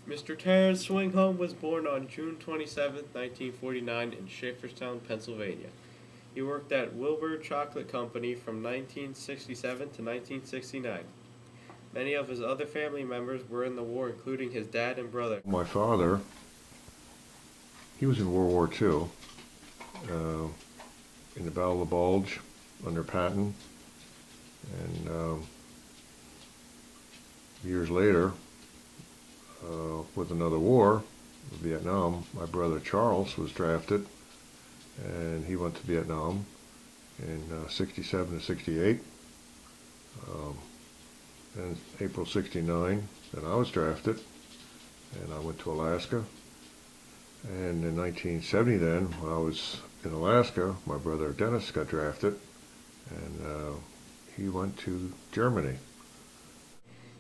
Mr. Terrance Swingholm was born on June 27, 1949 in Schaefferstown, Pennsylvania. He worked at Wilbur Chocolate Company from 1967 to 1969. Many of his other family members were in the war, including his dad and brother. My father, he was in World War II, uh, in the Battle of the Bulge under Patton, and years later, with another war, Vietnam, my brother Charles was drafted, and he went to Vietnam in 67 to 68. And April 69, then I was drafted, and I went to Alaska. And in 1970 then, when I was in Alaska, my brother Dennis got drafted, and he went to Germany.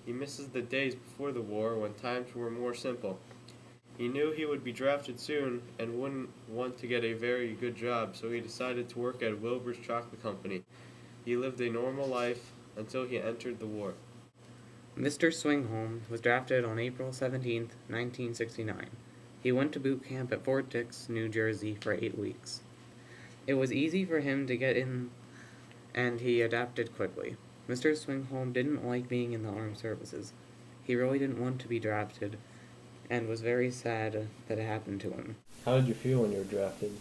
He misses the days before the war when times were more simple. He knew he would be drafted soon and wouldn't want to get a very good job, so he decided to work at Wilbur's Chocolate Company. He lived a normal life until he entered the war. Mr. Swingholm was drafted on April 17, 1969. He went to boot camp at Fort Dix, New Jersey for 8 weeks. It was easy for him to get in, and he adapted quickly. Mr. Swingholm didn't like being in the armed services. He really didn't want to be drafted, and was very sad that it happened to him. How did you feel when you were drafted?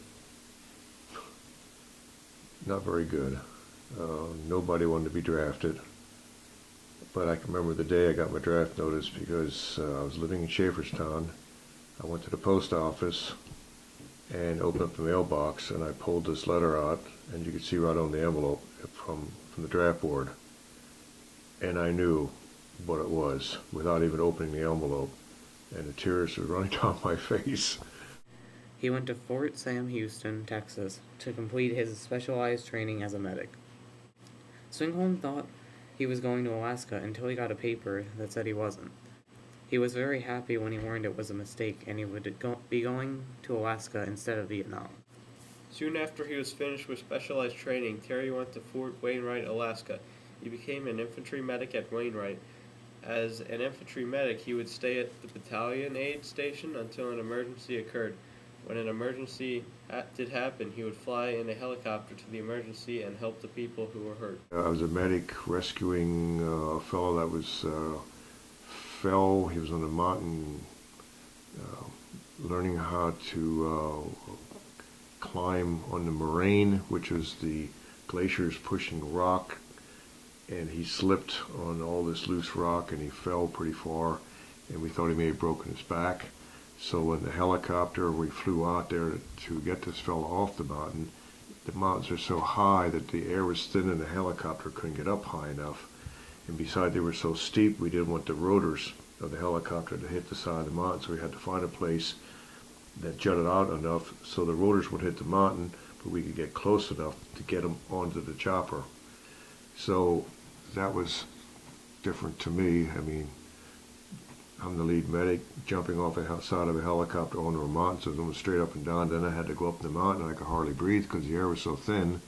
Not very good. Nobody wanted to be drafted. But I can remember the day I got my draft notice because I was living in Schaefferstown. I went to the post office and opened up the mailbox, and I pulled this letter out, and you could see right on the envelope from the draft board. And I knew what it was without even opening the envelope, and the tears were running down my face. He went to Fort Sam Houston, Texas, to complete his specialized training as a medic. Swingholm thought he was going to Alaska until he got a paper that said he wasn't. He was very happy when he learned it was a mistake and he would be going to Alaska instead of Vietnam. Soon after he was finished with specialized training, Terry went to Fort Wainwright, Alaska. He became an infantry medic at Wainwright. As an infantry medic, he would stay at the battalion aid station until an emergency occurred. When an emergency did happen, he would fly in a helicopter to the emergency and help the people who were hurt. I was a medic rescuing a fellow that was fell. He was on a mountain learning how to climb on the moraine, which is the glaciers pushing rock, and he slipped on all this loose rock and he fell pretty far, and we thought he may have broken his back. So in the helicopter, we flew out there to get this fellow off the mountain. The mountains are so high that the air was thin and the helicopter couldn't get up high enough. And besides, they were so steep, we didn't want the rotors of the helicopter to hit the side of the mountain, so we had to find a place that jutted out enough so the rotors would hit the mountain, but we could get close enough to get them onto the chopper. So that was different to me. I mean, I'm the lead medic, jumping off the side of a helicopter onto a mountain, so going straight up and down. Then I had to go up the mountain, and I could hardly breathe because the air was so thin.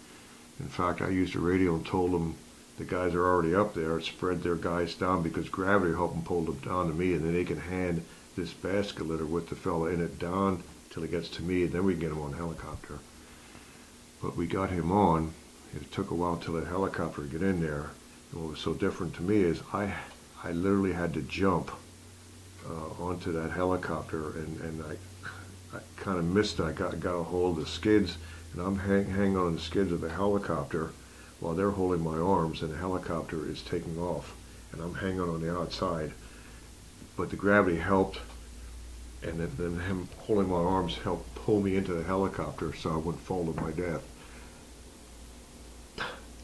In fact, I used a radio and told them the guys are already up there, spread their guys down because gravity helped them pull them down to me, and then they can hand this basket litter with the fella in it down till it gets to me, and then we can get him on the helicopter. But we got him on. It took a while till the helicopter would get in there. And what was so different to me is I literally had to jump onto that helicopter, and I kind of missed it. I got a hold of the skids, and I'm hanging on the skids of the helicopter while they're holding my arms, and the helicopter is taking off, and I'm hanging on the outside. But the gravity helped, and then him holding my arms helped pull me into the helicopter so I wouldn't fall to my death.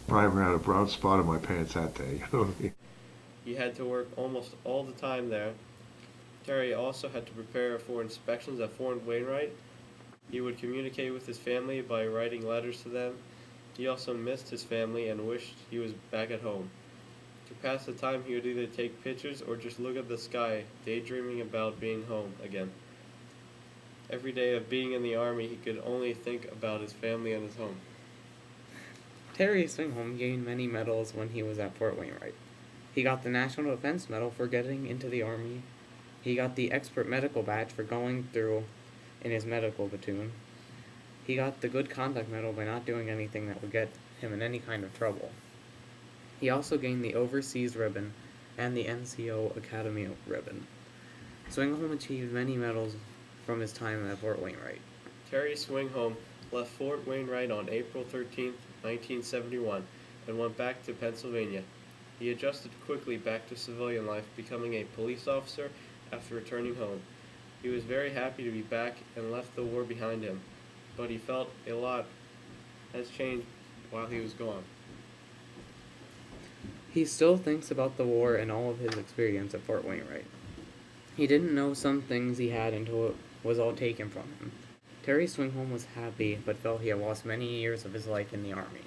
Probably had a brown spot in my pants that day. You know what I mean? He had to work almost all the time there. Terry also had to prepare for inspections at Fort Wainwright. He would communicate with his family by writing letters to them. He also missed his family and wished he was back at home. To pass the time, he would either take pictures or just look at the sky, daydreaming about being home again. Every day of being in the Army, he could only think about his family and his home. Terry Swingholm gained many medals when he was at Fort Wainwright. He got the National Defense Medal for getting into the Army He got the expert medical badge for going through in his medical platoon. He got the good conduct medal by not doing anything that would get him in any kind of trouble. He also gained the Overseas Ribbon and the NCO Academy Ribbon. Swingholm achieved many medals from his time at Fort Wainwright. Terrance Swingholm left Fort Wainwright on April 13, 1971, and went back to Pennsylvania. He adjusted quickly back to civilian life, becoming a police officer after returning home. He was very happy to be back and left the war behind him, but he felt a lot has changed while he was gone. He still thinks about the war and all of his experience at Fort Wainwright. He didn't know some things he had until it was all taken from him. Terry Swingholm was happy, but felt he had lost many years of his life in the Army.